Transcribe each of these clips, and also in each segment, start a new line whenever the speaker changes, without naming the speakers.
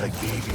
I gave you.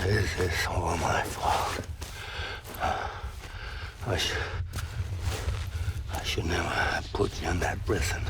This is all my fault. I should never have put you in that prison.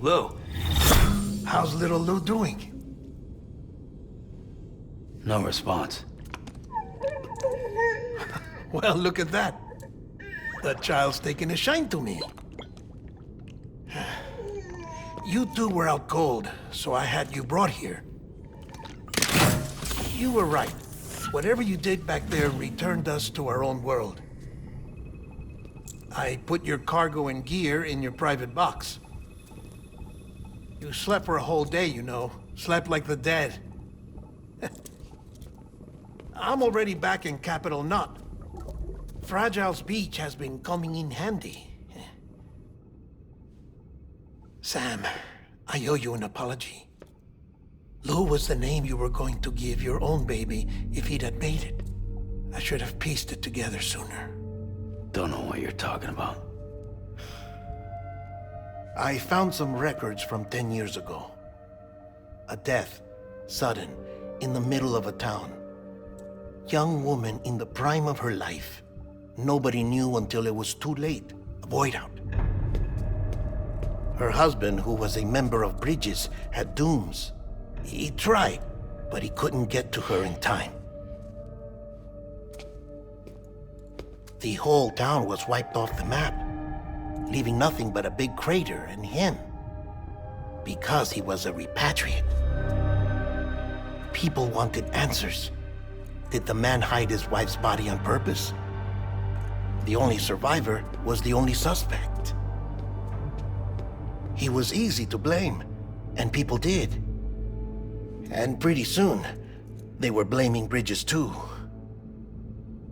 Lou, how's little Lou doing?
No response.
Well, look at that. That child's taking a shine to me. You two were out cold, so I had you brought here. You were right. Whatever you did back there returned us to our own world. I put your cargo and gear in your private box. You slept for a whole day, you know. Slept like the dead. I'm already back in Capital Knot. Fragile's beach has been coming in handy. Sam, I owe you an apology. Lou was the name you were going to give your own baby if he'd had made it. I should have pieced it together sooner.
Don't know what you're talking about.
I found some records from 10 years ago. A death, sudden, in the middle of a town. Young woman in the prime of her life. Nobody knew until it was too late. A void out. Her husband, who was a member of Bridges, had dooms. He tried, but he couldn't get to her in time. The whole town was wiped off the map, leaving nothing but a big crater and him. Because he was a repatriate. People wanted answers. Did the man hide his wife's body on purpose? The only survivor was the only suspect. He was easy to blame, and people did. And pretty soon, they were blaming Bridges too.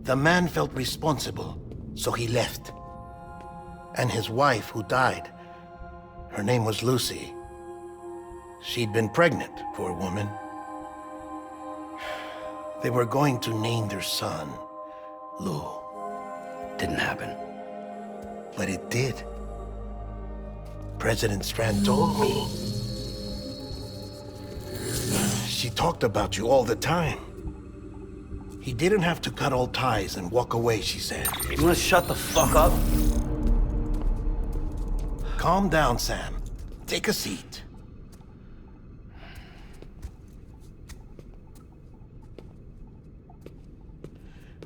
The man felt responsible, so he left. And his wife, who died, her name was Lucy. She'd been pregnant, poor woman. They were going to name their son Lou.
Didn't happen.
But it did. President Strand told me. She talked about you all the time. He didn't have to cut all ties and walk away, she said.
You wanna shut the fuck up?
Calm down, Sam. Take a seat.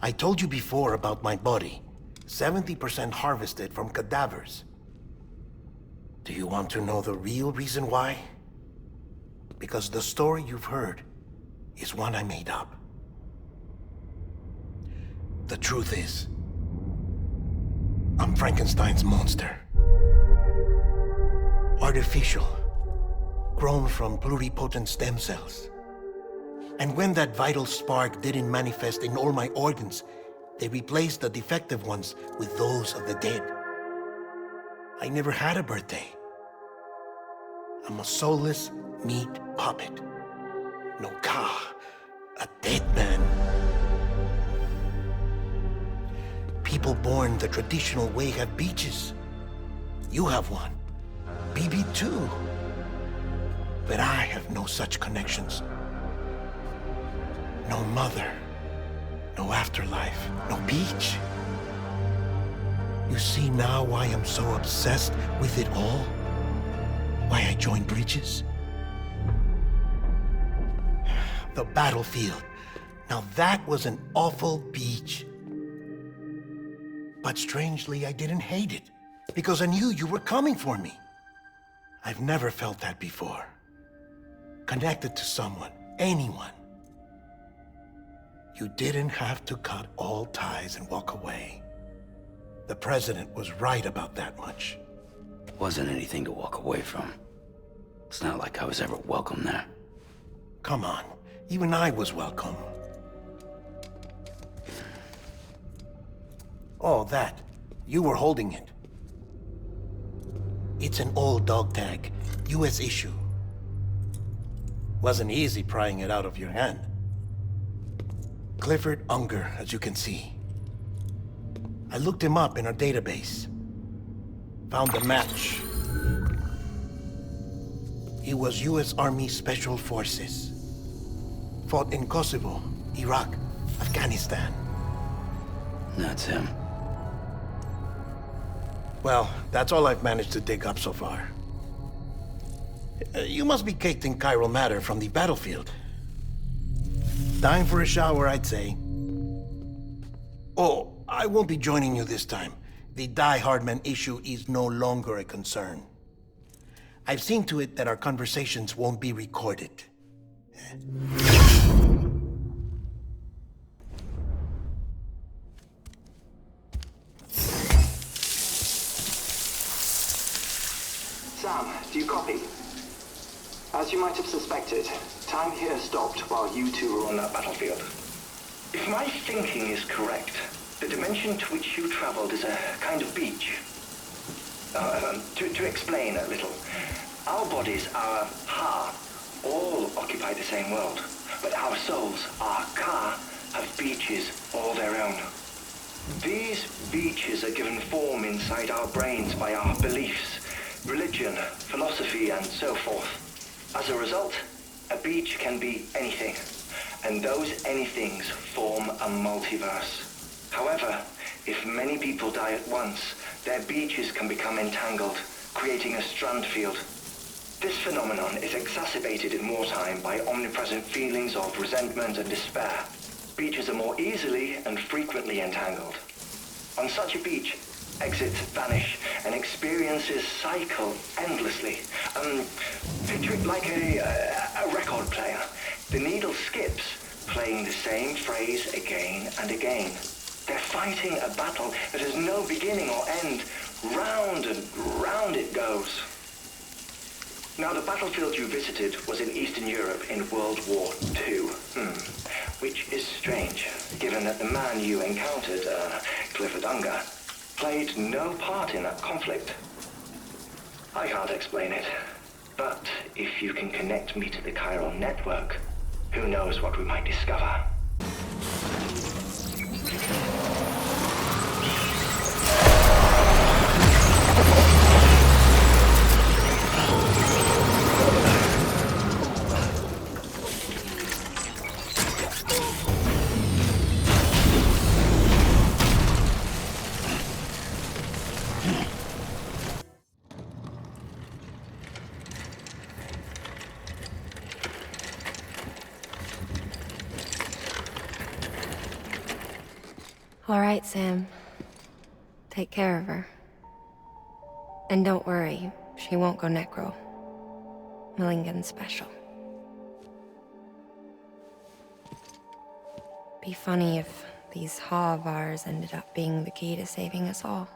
I told you before about my body. 70% harvested from cadavers. Do you want to know the real reason why? Because the story you've heard is one I made up. The truth is, I'm Frankenstein's monster. Artificial, grown from pluripotent stem cells. And when that vital spark didn't manifest in all my organs, they replaced the defective ones with those of the dead. I never had a birthday. I'm a soulless meat puppet. No car, a dead man. People born the traditional way have beaches. You have one. BB too. But I have no such connections. No mother, no afterlife, no beach. You see now why I'm so obsessed with it all? Why I joined Bridges? The battlefield. Now that was an awful beach. But strangely, I didn't hate it, because I knew you were coming for me. I've never felt that before. Connected to someone, anyone. You didn't have to cut all ties and walk away. The president was right about that much.
Wasn't anything to walk away from. It's not like I was ever welcome there.
Come on, even I was welcome. Oh, that. You were holding it. It's an old dog tag, US issue. Wasn't easy prying it out of your hand. Clifford Unger, as you can see. I looked him up in our database. Found a match. He was US Army Special Forces. Fought in Kosovo, Iraq, Afghanistan.
That's him.
Well, that's all I've managed to dig up so far. You must be caked in chiral matter from the battlefield. Time for a shower, I'd say. Oh, I won't be joining you this time. The Die Heartman issue is no longer a concern. I've seen to it that our conversations won't be recorded.
Sam, do you copy? As you might have suspected, time here stopped while you two were on that battlefield. If my thinking is correct, the dimension to which you traveled is a kind of beach. To explain a little, our bodies, our ha, all occupy the same world, but our souls, our ka, have beaches all their own. These beaches are given form inside our brains by our beliefs, religion, philosophy, and so forth. As a result, a beach can be anything. and those anythings form a multiverse. However, if many people die at once, their beaches can become entangled, creating a strand field. This phenomenon is exacerbated in wartime by omnipresent feelings of resentment and despair. Beaches are more easily and frequently entangled. On such a beach, exits vanish and experiences cycle endlessly. Picture it like a record player. The needle skips, playing the same phrase again and again. They're fighting a battle that has no beginning or end. Round and round it goes. Now, the battlefield you visited was in Eastern Europe in World War II. Which is strange, given that the man you encountered, Clifford Unger, played no part in that conflict. I can't explain it, but if you can connect me to the chiral network, who knows what we might discover.
All right, Sam. Take care of her. And don't worry, she won't go necro. Millington's special. Be funny if these Ha of ours ended up being the key to saving us all.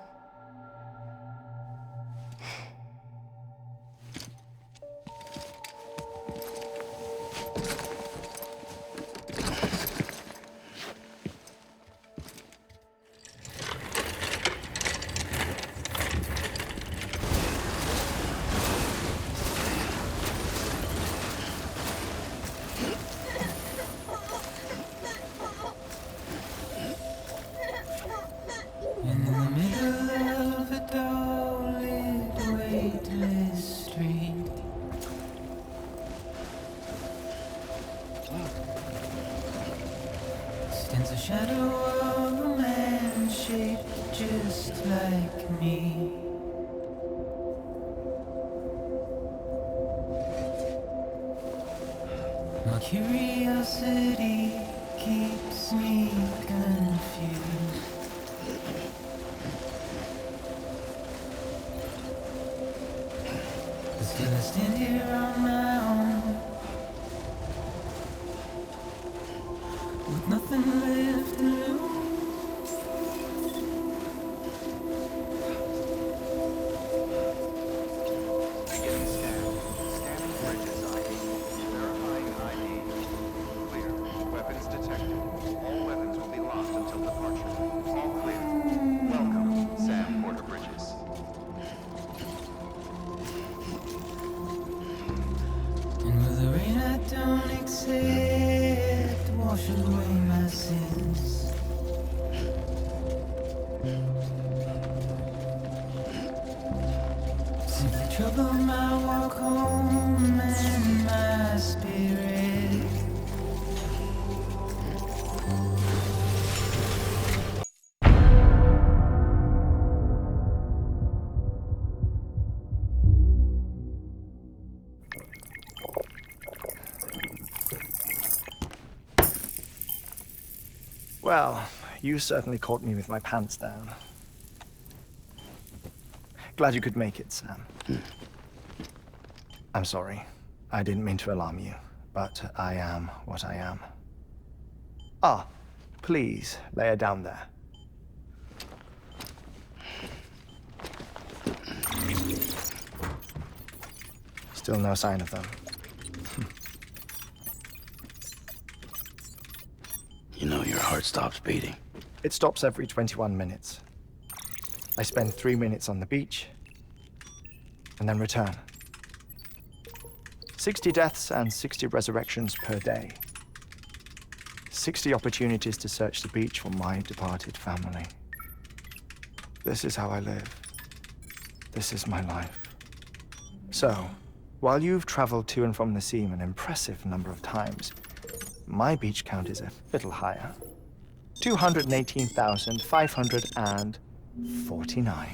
Stands a shadow of a man shaped just like me. My curiosity keeps me confused. But still I stand here on my own, with nothing left to lose.
Beginning scan. Scanning bridges ID. Verifying ID. Clear. Weapons detected. All weapons will be lost until departure. All clear. Welcome, Sam Porter Bridges.
And with the rain I don't accept wash away my sins. Simply trouble my walk home and my spirit.
Well, you certainly caught me with my pants down. Glad you could make it, Sam. I'm sorry. I didn't mean to alarm you, but I am what I am. Ah, please, lay her down there. Still no sign of them.
You know your heart stops beating.
It stops every 21 minutes. I spend 3 minutes on the beach, and then return. 60 deaths and 60 resurrections per day. 60 opportunities to search the beach for my departed family. This is how I live. This is my life. So, while you've traveled to and from the seam an impressive number of times, My beach count is a little higher. 218,549.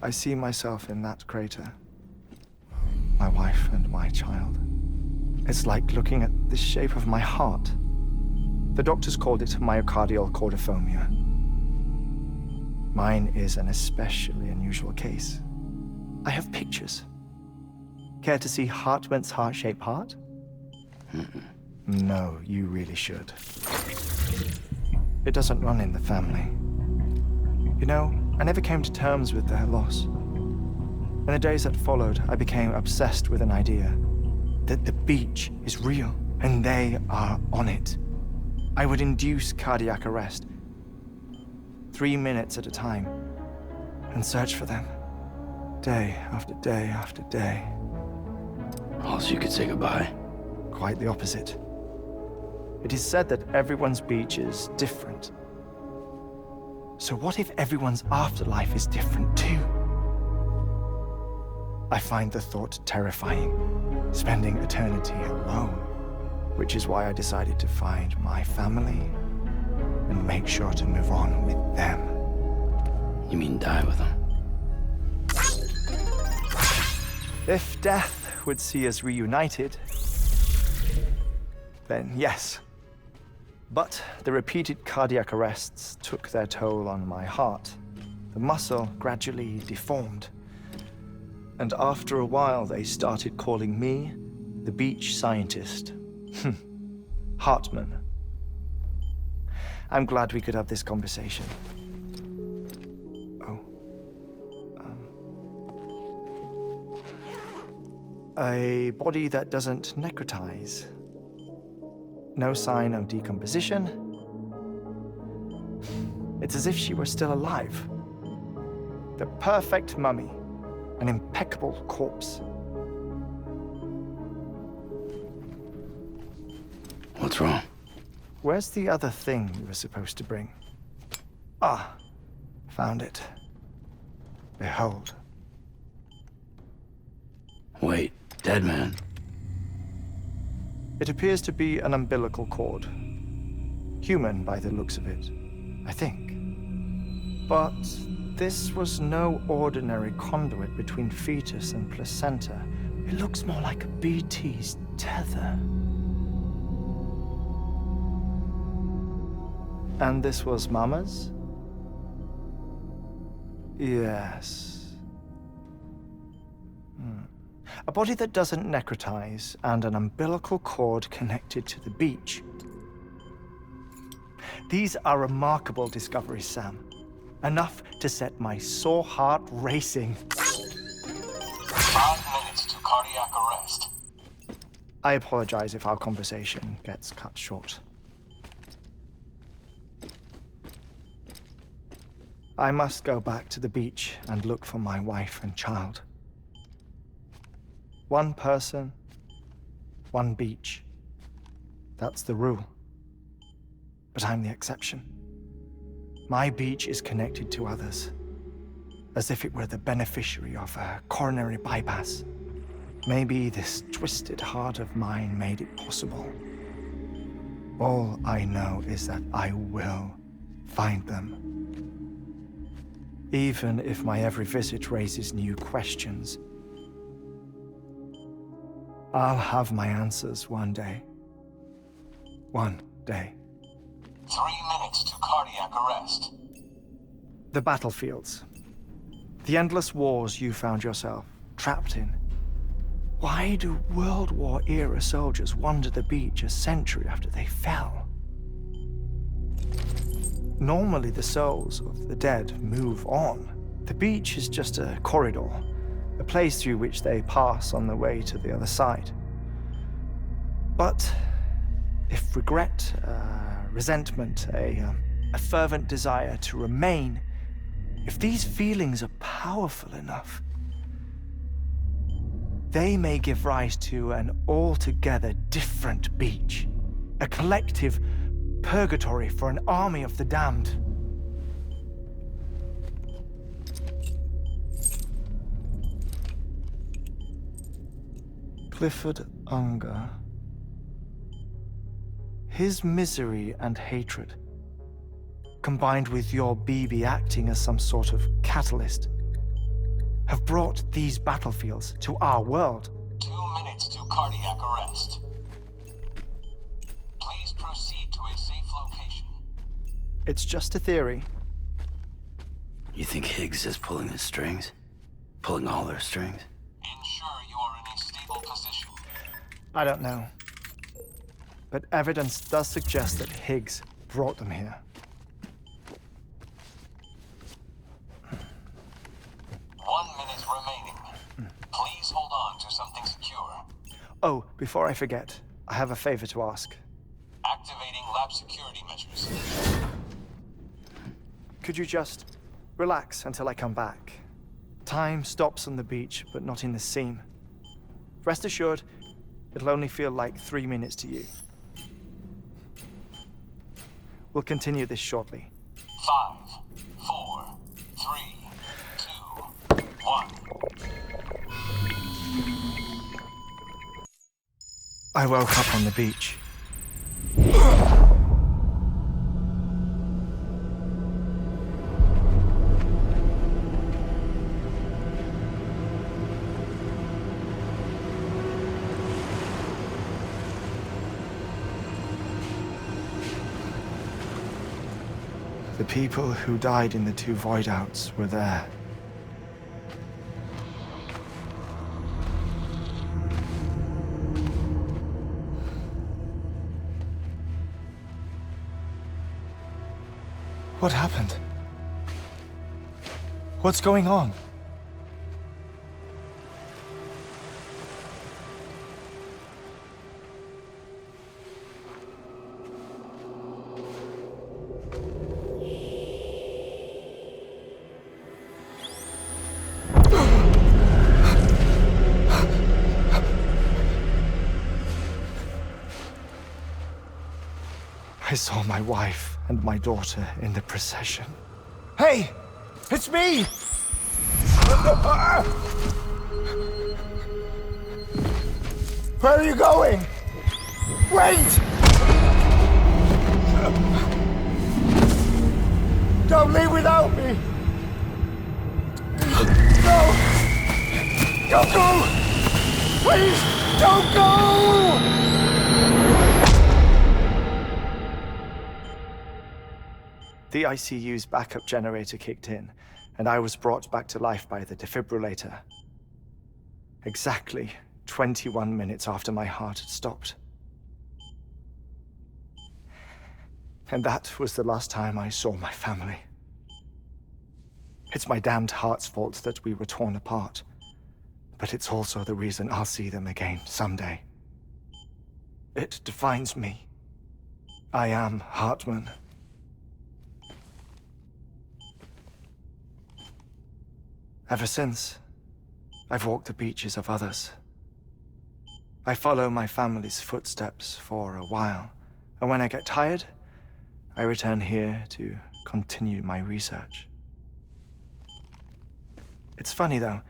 I see myself in that crater. My wife and my child. It's like looking at the shape of my heart. The doctors called it myocardial cordiformia. Mine is an especially unusual case. I have pictures. Care to see Heartman's heart-shaped heart? No, you really should. It doesn't run in the family. You know, I never came to terms with their loss. In the days that followed, I became obsessed with an idea that the beach is real and they are on it. I would induce cardiac arrest, 3 minutes at a time, and search for them, day after day after day.
Also, you could say goodbye.
Quite the opposite. It is said that everyone's beach is different. So what if everyone's afterlife is different too? I find the thought terrifying, spending eternity alone, which is why I decided to find my family and make sure to move on with them.
You mean die with them?
If death would see us reunited, then yes. But the repeated cardiac arrests took their toll on my heart. The muscle gradually deformed. And after a while, they started calling me the beach scientist. Heartman. I'm glad we could have this conversation. Oh. A body that doesn't necrotize. No sign of decomposition. It's as if she were still alive. The perfect mummy. An impeccable corpse.
What's wrong?
Where's the other thing you were supposed to bring? Ah, found it. Behold.
Wait, dead man?
It appears to be an umbilical cord. Human by the looks of it, I think. But this was no ordinary conduit between fetus and placenta. It looks more like a BT's tether. And this was Mama's? Yes. A body that doesn't necrotize and an umbilical cord connected to the beach. These are remarkable discoveries, Sam. Enough to set my sore heart racing.
5 minutes to cardiac arrest.
I apologize if our conversation gets cut short. I must go back to the beach and look for my wife and child. One person, one beach. That's the rule. But I'm the exception. My beach is connected to others, as if it were the beneficiary of a coronary bypass. Maybe this twisted heart of mine made it possible. All I know is that I will find them. Even if my every visit raises new questions, I'll have my answers one day. One day.
3 minutes to cardiac arrest.
The battlefields. The endless wars you found yourself trapped in. Why do World War-era soldiers wander the beach a century after they fell? Normally, the souls of the dead move on. The beach is just a corridor, a place through which they pass on the way to the other side. But if regret, resentment, a fervent desire to remain, if these feelings are powerful enough, they may give rise to an altogether different beach, a collective purgatory for an army of the damned. Clifford Unger. His misery and hatred, combined with your BB acting as some sort of catalyst, have brought these battlefields to our world.
2 minutes to cardiac arrest. Please proceed to a safe location.
It's just a theory.
You think Higgs is pulling the strings? Pulling all their strings?
Ensure you are in a stable position.
I don't know. But evidence does suggest that Higgs brought them here.
1 minute remaining. Please hold on to something secure.
Oh, before I forget, I have a favor to ask.
Activating lab security measures.
Could you just relax until I come back? Time stops on the beach, but not in the scene. Rest assured, it'll only feel like 3 minutes to you. We'll continue this shortly.
5, 4, 3, 2, 1.
I woke up on the beach. The people who died in the 2 void-outs were there. What happened? What's going on? I saw my wife and my daughter in the procession. Hey! It's me! Where are you going? Wait! Don't leave without me! No! Don't go! Please, don't go! The ICU's backup generator kicked in, and I was brought back to life by the defibrillator. Exactly 21 minutes after my heart had stopped. And that was the last time I saw my family. It's my damned heart's fault that we were torn apart, but it's also the reason I'll see them again someday. It defines me. I am Heartman. Ever since, I've walked the beaches of others. I follow my family's footsteps for a while, and when I get tired, I return here to continue my research. It's funny though,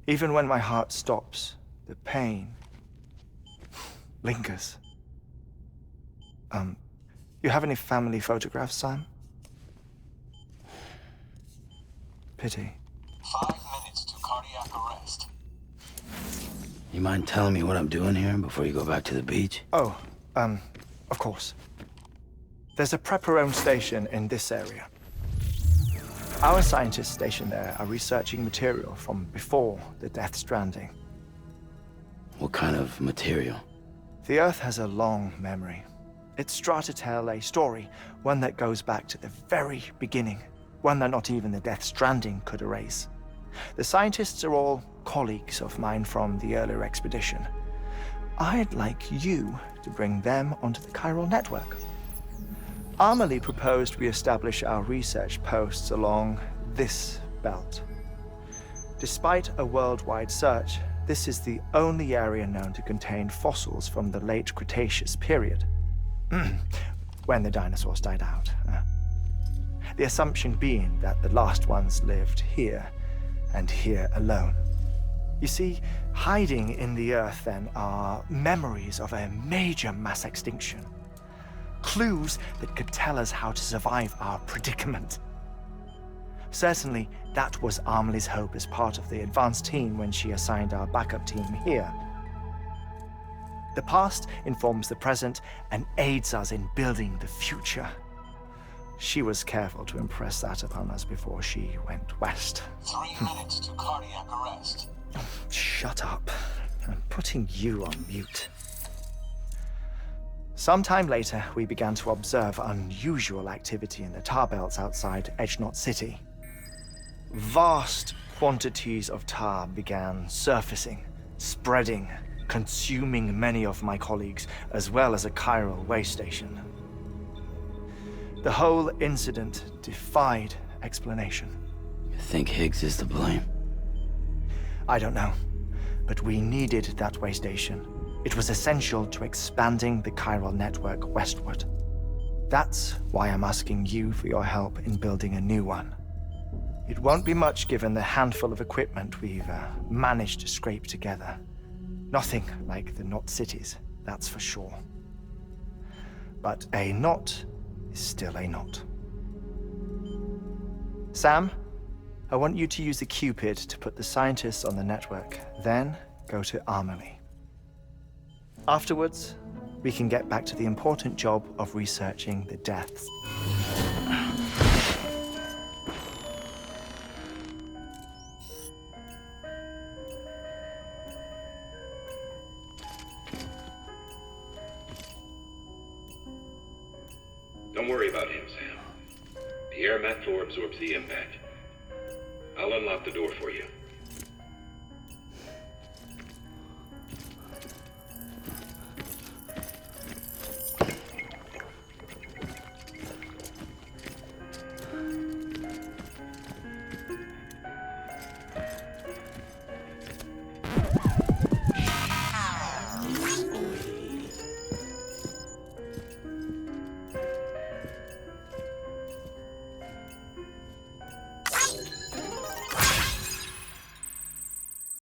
even when my heart stops, the pain lingers. You have any family photographs, Sam? Pity.
5 minutes to cardiac arrest.
You mind telling me what I'm doing here before you go back to the beach?
Oh, of course. There's a prepper-owned station in this area. Our scientists stationed there are researching material from before the Death Stranding.
What kind of material?
The Earth has a long memory. It's trying to tell a story, one that goes back to the very beginning. One that not even the Death Stranding could erase. The scientists are all colleagues of mine from the earlier expedition. I'd like you to bring them onto the chiral network. Amelie proposed we establish our research posts along this belt. Despite a worldwide search, this is the only area known to contain fossils from the late Cretaceous period. When the dinosaurs died out. The assumption being that the last ones lived here, and here alone. You see, hiding in the Earth then are memories of a major mass extinction. Clues that could tell us how to survive our predicament. Certainly, that was Amelie's hope as part of the advanced team when she assigned our backup team here. The past informs the present and aids us in building the future. She was careful to impress that upon us before she went west.
3 minutes to cardiac arrest.
Shut up. I'm putting you on mute. Sometime later, we began to observe unusual activity in the tar belts outside Edgenot City. Vast quantities of tar began surfacing, spreading, consuming many of my colleagues, as well as a chiral waste station. The whole incident defied explanation.
You think Higgs is to blame?
I don't know, but we needed that way station. It was essential to expanding the chiral network westward. That's why I'm asking you for your help in building a new one. It won't be much given the handful of equipment we've managed to scrape together. Nothing like the Knot cities, that's for sure. But a knot is still a knot. Sam, I want you to use the Cupid to put the scientists on the network, then go to Amelie. Afterwards, we can get back to the important job of researching the deaths.
Don't worry about him, Sam. The air mat floor absorbs the impact. I'll unlock the door for you.